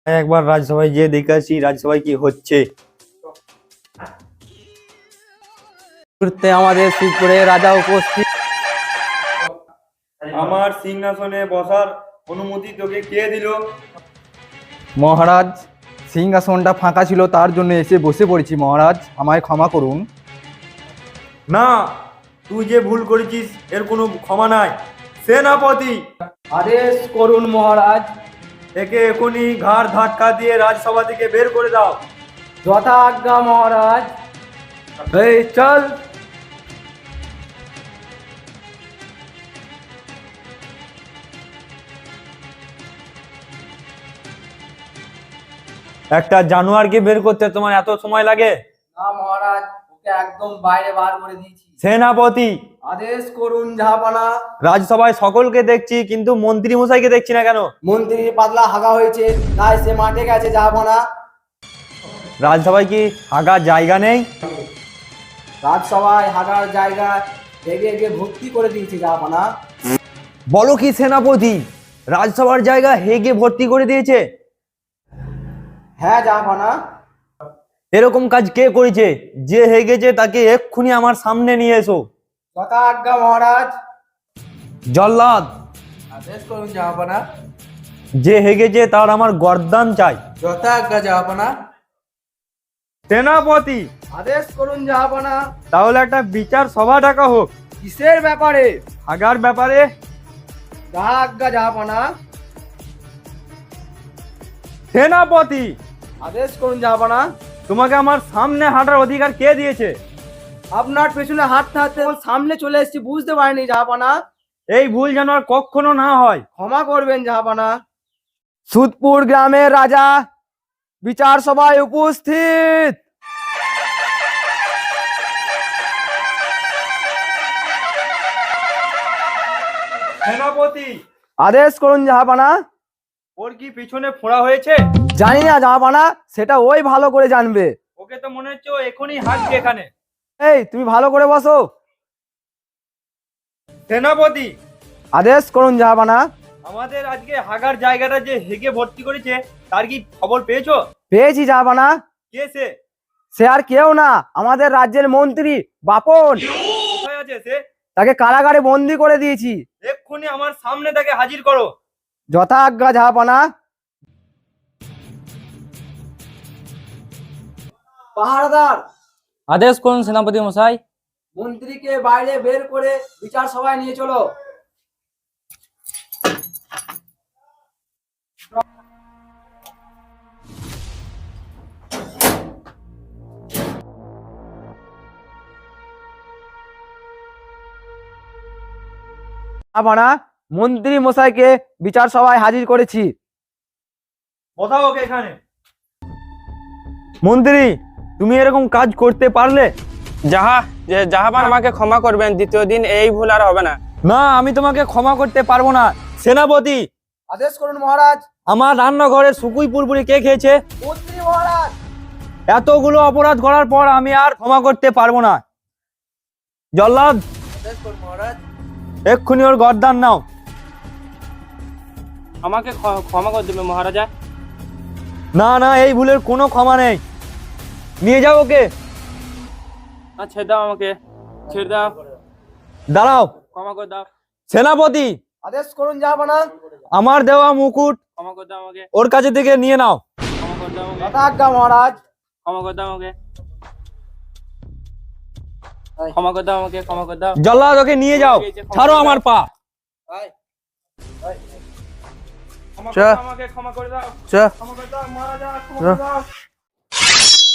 একবার রাজসভায় গিয়ে দেখে আসি রাজসভায় কি হচ্ছে। আমাদের সুপুরে রাজা উপস্থিত। আমার সিংহাসনে বসার অনুমতি তোকে কে দিল? মহারাজ, সিংহাসনটা ফাঁকা ছিল, তার জন্য এসে বসে পড়েছি। মহারাজ, আমায় ক্ষমা করুন। না, তুই যে ভুল করেছিস এর কোনো ক্ষমা নাই। সেনাপতি, আদেশ করুন মহারাজ। একে এখনই ঘাড় ধাক্কা দিয়ে রাজসভা থেকে বের করে দাও। যথা আজ্ঞা মহারাজ। এই চল। একটা জানোয়ারকে বের করতে তোমার এত সময় লাগে? না মহারাজ, ওকে একদম বাইরে বার করে দিয়েছি। সেনাপতি, আদেশ করুন জাহাপানা। রাজসভায় সকলকে দেখছি কিন্তু মন্ত্রী মশাইকে দেখছি না কেন? মন্ত্রীর পাতলা হাগা হয়েছে, তাই সে মাঠে গেছে জাহাপানা। রাজসভায় কি হাগার জায়গা নেই? রাজসভায় হাগার জায়গা ভেগে ভেগে ভর্তি করে দিয়েছে জাহাপানা। বলো কি সেনাপতি, রাজসভার জায়গা হেগে ভর্তি করে দিয়েছে? হ্যাঁ জাহাপানা। এরকম কাজ কে করেছে? যে হেগেছে তাকে এক্ষুনি আমার সামনে নিয়ে এসো। যথা আজ্ঞা মহারাজ। জল্লাদ, আদেশ করুন জাহাপানা। যে হেগেছে তার আমার গর্দান চাই। যথা আজ্ঞা জাহাপানা। সেনাপতি, আদেশ করুন জাহাপানা। তাহলে একটা বিচার সভা ডাকা হোক। কিসের ব্যাপারে? হাগার ব্যাপারে। যথা আজ্ঞা জাহাপানা। সেনাপতি, আদেশ করুন জাহাপানা। তোমাকে আমার সামনে হাঁটার অধিকার কে দিয়েছে? আপনার পেছনে হাঁটতে হাঁটতে সামনে চলে এসেছি, বুঝতে পারিনি জাহাপানা। এই ভুল যেন আর কখনো না হয়। ক্ষমা করবেন জাহাপানা। সুদপুর গ্রামের রাজা বিচার সভায় উপস্থিত। সেনাপতি, আদেশ করুন জাহাপানা। ওর কি পিছনে ফোঁড়া হয়েছে? জানি না জাহাপানা, সেটা ওই ভালো করে জানবে। ওকে তো মনে হচ্ছে ও এখনই হাঁটছে এখানে। এই তুমি ভালো করে বসো। সেনাপতি, আদেশ করুন জাহাপানা। আমাদের আজকে হাগার জায়গাটা যে হেগে ভর্তি করেছে তার কি খবর পেয়েছো? পেয়েছি জাহাপানা। কে সে? সে আর কেউ না, আমাদের রাজ্যের মন্ত্রী বাপন। কোথায় আছে সে? তাকে কারাগারে বন্দি করে দিয়েছি। এক্ষুনি আমার সামনে তাকে হাজির করো। যথা আজ্ঞা জাহাপানা। পাহারাদার, আদেশ করুন সেনাপতি মশাই। মন্ত্রীকে বাইরে বের করে বিচার সভায় নিয়ে চলো। জাহাপানা, মন্ত্রী মশাইকে বিচার সভায় হাজির করেছি। বসাও ওকে এখানে। মন্ত্রী, তুমি এরকম কাজ করতে পারলে? জাহাপানা আমাকে ক্ষমা করবেন, দ্বিতীয় দিন এই ভুল আর হবে না। না, আমি তোমাকে ক্ষমা করতে পারবো না। সেনাপতি, আদেশ করুন মহারাজ। আমার রান্নাঘরের শুকুই পুরপুরি কে খেয়েছে? মন্ত্রী মহারাজ। এতগুলো অপরাধ করার পর আমি আর ক্ষমা করতে পারবো না। জল্লাদ, আদেশ করুন মহারাজ। এক্ষুনি ওর গর্দান নাও। আমাকে ক্ষমা করে দেবে মহারাজা। না না, এই ভুলের কোনো ক্ষমা নেই। নিয়ে যাও ওকে। ছেড়ে দাও আমাকে, ছেড়ে দাও, দাঁড়াও। ক্ষমা করে দাও, সেনাপতি, আদেশ করুন জাহাপানা। আমার দেওয়া মুকুট ক্ষমা করে দাও আমাকে, ওর কাছে থেকে নিয়ে নাও। ক্ষমা করে দাও আমাকে, যথা আজ্ঞা মহারাজ। ক্ষমা করে দাও আমাকে, ক্ষমা করে দাও আমাকে, ক্ষমা করে দাও। জল্লাদ, ওকে নিয়ে যাও। ছাড়ো আমার পা। ক্ষমা করে দাও আমাকে, ক্ষমা করে দাও, ক্ষমা করে দাও মহারাজা, ক্ষমা করে দাও।